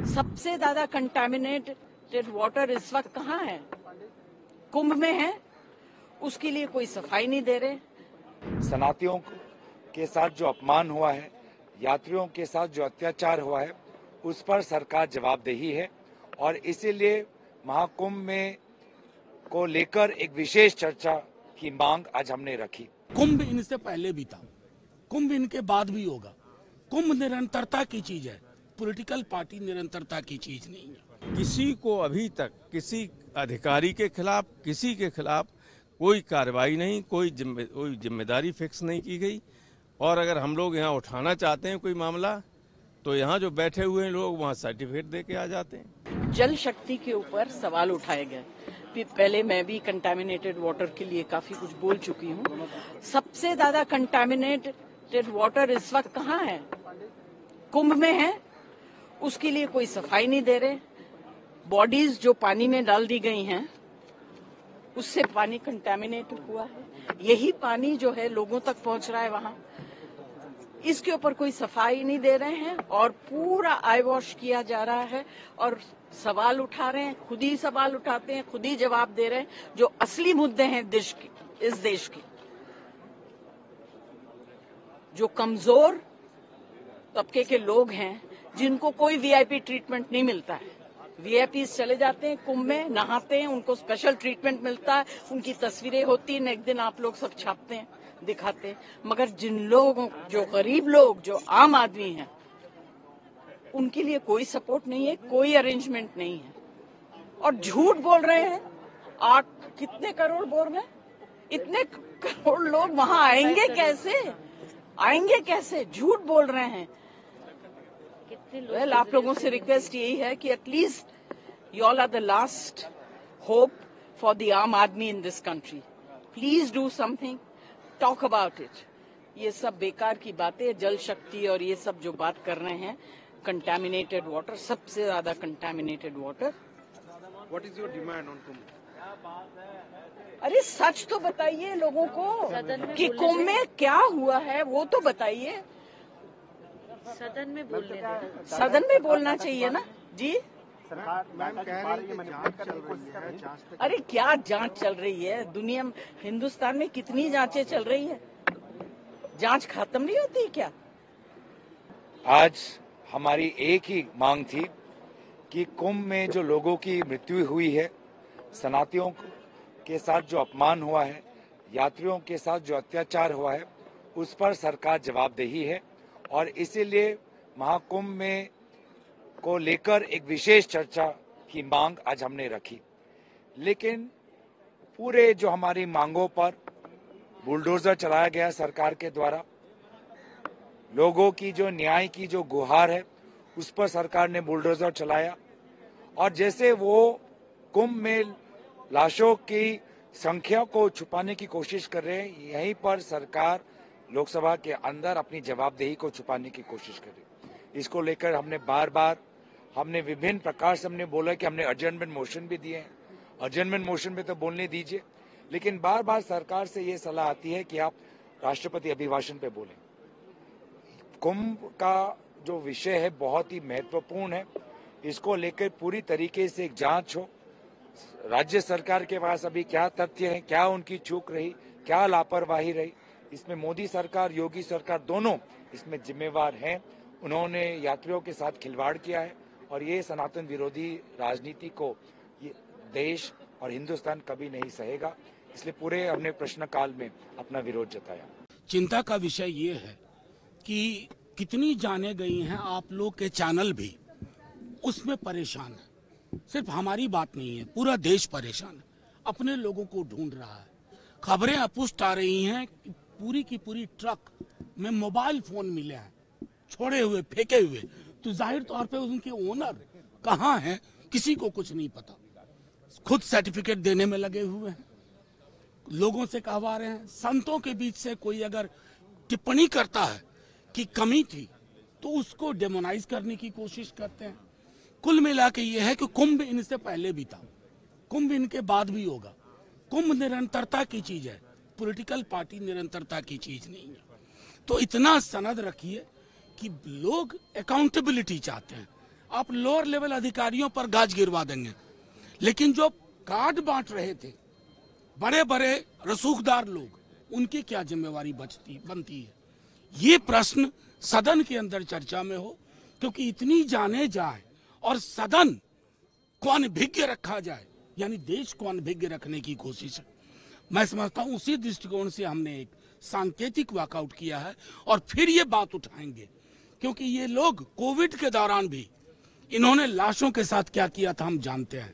सबसे ज्यादा contaminated water इस वक्त कहाँ है? कुंभ में है। उसके लिए कोई सफाई नहीं दे रहे। सनातियों के साथ जो अपमान हुआ है, यात्रियों के साथ जो अत्याचार हुआ है, उस पर सरकार जवाबदेही है और इसीलिए महाकुंभ में को लेकर एक विशेष चर्चा की मांग आज हमने रखी। कुंभ इनसे पहले भी था, कुंभ इनके बाद भी होगा। कुंभ निरंतरता की चीज है, पॉलिटिकल पार्टी निरंतरता की चीज नहीं है। किसी को अभी तक किसी अधिकारी के खिलाफ, किसी के खिलाफ कोई कार्रवाई नहीं, कोई जिम्मेदारी फिक्स नहीं की गई। और अगर हम लोग यहाँ उठाना चाहते हैं कोई मामला, तो यहाँ जो बैठे हुए हैं लोग वहाँ सर्टिफिकेट दे के आ जाते हैं। जल शक्ति के ऊपर सवाल उठाए गए। पहले मैं भी कंटामिनेटेड वाटर के लिए काफी कुछ बोल चुकी हूँ। सबसे ज्यादा कंटामिनेटेड वाटर इस वक्त कहाँ है? कुंभ में है। उसके लिए कोई सफाई नहीं दे रहे। बॉडीज जो पानी में डाल दी गई हैं, उससे पानी कंटामिनेट हुआ है। यही पानी जो है लोगों तक पहुंच रहा है वहां। इसके ऊपर कोई सफाई नहीं दे रहे हैं और पूरा आई वॉश किया जा रहा है और सवाल उठा रहे हैं, खुद ही सवाल उठाते हैं, खुद ही जवाब दे रहे हैं। जो असली मुद्दे हैं इस देश के, जो कमजोर तबके के लोग हैं, जिनको कोई वीआईपी ट्रीटमेंट नहीं मिलता है। वीआईपीज चले जाते हैं कुंभ में, नहाते हैं, उनको स्पेशल ट्रीटमेंट मिलता है, उनकी तस्वीरें होती हैं, एक दिन आप लोग सब छापते हैं, दिखाते हैं। मगर जिन लोगों, जो गरीब लोग, जो आम आदमी हैं, उनके लिए कोई सपोर्ट नहीं है, कोई अरेंजमेंट नहीं है। और झूठ बोल रहे हैं। 8 कितने करोड़ बोल रहे हैं? इतने करोड़ लोग वहां आएंगे कैसे? आएंगे कैसे? झूठ बोल रहे हैं। वेल, आप लोगों से रिक्वेस्ट यही है कि at least you all are the last hope for the आम आदमी in this country. Please do something, talk about it. ये सब बेकार की बातें, जल शक्ति और ये सब जो बात कर रहे हैं, कंटामिनेटेड वाटर, सबसे ज्यादा contaminated water. What is your demand on Kumbh? अरे सच तो बताइए लोगों को कि कुंभ में क्या हुआ है, वो तो बताइए। सदन में बोलना चाहिए ना जी। मैम कह रही है जांच चल रही है। अरे क्या जांच चल रही है? दुनिया में, हिंदुस्तान में कितनी जांचें चल रही है? जांच खत्म नहीं होती क्या? आज हमारी एक ही मांग थी कि कुंभ में जो लोगों की मृत्यु हुई है, सनातियों के साथ जो अपमान हुआ है, यात्रियों के साथ जो अत्याचार हुआ है, उस पर सरकार जवाबदेही है और इसीलिए महाकुंभ में को लेकर एक विशेष चर्चा की मांग आज हमने रखी। लेकिन पूरे जो हमारी मांगों पर बुलडोजर चलाया गया सरकार के द्वारा, लोगों की जो न्याय की जो गुहार है, उस पर सरकार ने बुलडोजर चलाया और जैसे वो कुंभ में लाशों की संख्या को छुपाने की कोशिश कर रहे हैं, यहीं पर सरकार लोकसभा के अंदर अपनी जवाबदेही को छुपाने की कोशिश कर रही है। इसको लेकर हमने बार बार विभिन्न प्रकार से हमने बोला कि हमने अर्जेंटमेंट मोशन भी दिए हैं। अर्जेंटमेंट मोशन में तो बोलने दीजिए, लेकिन बार बार सरकार से ये सलाह आती है कि आप राष्ट्रपति अभिभाषण पे बोलें। कुंभ का जो विषय है बहुत ही महत्वपूर्ण है। इसको लेकर पूरी तरीके से एक जांच हो। राज्य सरकार के पास अभी क्या तथ्य है, क्या उनकी चूक रही, क्या लापरवाही रही, इसमें मोदी सरकार, योगी सरकार दोनों इसमें जिम्मेवार हैं। उन्होंने यात्रियों के साथ खिलवाड़ किया है और ये सनातन विरोधी राजनीति को ये देश और हिंदुस्तान कभी नहीं सहेगा। इसलिए पूरे हमने प्रश्नकाल में अपना विरोध जताया। चिंता का विषय ये है कि कितनी जाने गई हैं, आप लोग के चैनल भी उसमें परेशान है। सिर्फ हमारी बात नहीं है, पूरा देश परेशान है, अपने लोगों को ढूंढ रहा है। खबरें अपुष्ट आ रही हैं, पूरी की पूरी ट्रक में मोबाइल फोन मिले हैं, छोड़े हुए, फेंके हुए। तो जाहिर तौर पे उनके ओनर कहाँ हैं, किसी को कुछ नहीं पता। खुद सर्टिफिकेट देने में लगे हुए हैं, लोगों से कहवा रहे हैं। संतों के बीच से कोई अगर टिप्पणी करता है कि कमी थी, तो उसको डेमोनाइज करने की कोशिश करते हैं। कुल मिला के ये है कि कुंभ इनसे पहले भी था, कुंभ इनके बाद भी होगा। कुंभ निरंतरता की चीज है, पॉलिटिकल पार्टी निरंतरता की चीज नहीं है। तो इतना सनद रखिए कि लोग अकाउंटेबिलिटी चाहते हैं। आप लोअर लेवल अधिकारियों पर गाज गिरवा देंगे। लेकिन जो कार्ड बांट रहे थे बड़े बड़े रसूखदार लोग, उनकी क्या जिम्मेवारी बनती है? ये प्रश्न सदन के अंदर चर्चा में हो, क्योंकि इतनी जाने जाए और सदन को अनभिज्ञ रखा जाए, यानी देश को अनभिज्ञ रखने की कोशिश है। मैं समझता हूं उसी दृष्टिकोण से हमने एक सांकेतिक वॉकआउट किया है और फिर ये बात उठाएंगे, क्योंकि ये लोग कोविड के दौरान भी इन्होंने लाशों के साथ क्या किया था हम जानते हैं।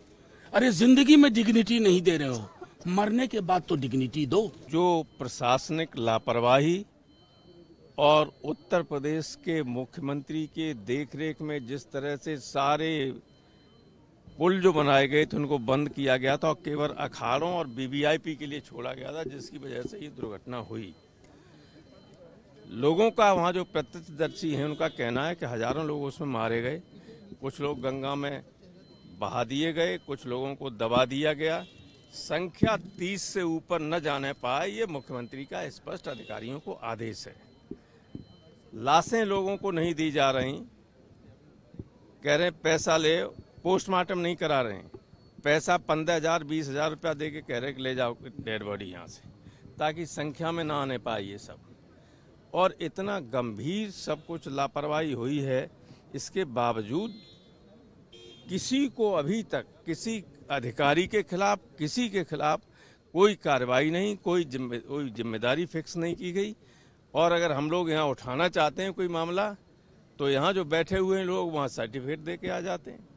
अरे जिंदगी में डिग्निटी नहीं दे रहे हो, मरने के बाद तो डिग्निटी दो। जो प्रशासनिक लापरवाही और उत्तर प्रदेश के मुख्यमंत्री के देखरेख में जिस तरह से सारे पुल जो बनाए गए थे उनको बंद किया गया था और केवल अखाड़ों और वीवीआईपी के लिए छोड़ा गया था, जिसकी वजह से ये दुर्घटना हुई। लोगों का वहाँ जो प्रत्यक्षदर्शी हैं उनका कहना है कि हजारों लोग उसमें मारे गए, कुछ लोग गंगा में बहा दिए गए, कुछ लोगों को दबा दिया गया। संख्या 30 से ऊपर न जाने पाए, ये मुख्यमंत्री का स्पष्ट अधिकारियों को आदेश है। लाशें लोगों को नहीं दी जा रही, कह रहे पैसा ले, पोस्टमार्टम नहीं करा रहे हैं, पैसा 15,000 20,000 रुपया दे के कह रहे कि ले जाओ डेड बॉडी यहाँ से, ताकि संख्या में ना आने पाए ये सब। और इतना गंभीर सब कुछ लापरवाही हुई है, इसके बावजूद किसी को अभी तक किसी अधिकारी के खिलाफ, किसी के खिलाफ कोई कार्रवाई नहीं, कोई जिम्मेदारी फिक्स नहीं की गई। और अगर हम लोग यहाँ उठाना चाहते हैं कोई मामला, तो यहाँ जो बैठे हुए हैं लोग वहाँ सर्टिफिकेट दे के आ जाते हैं।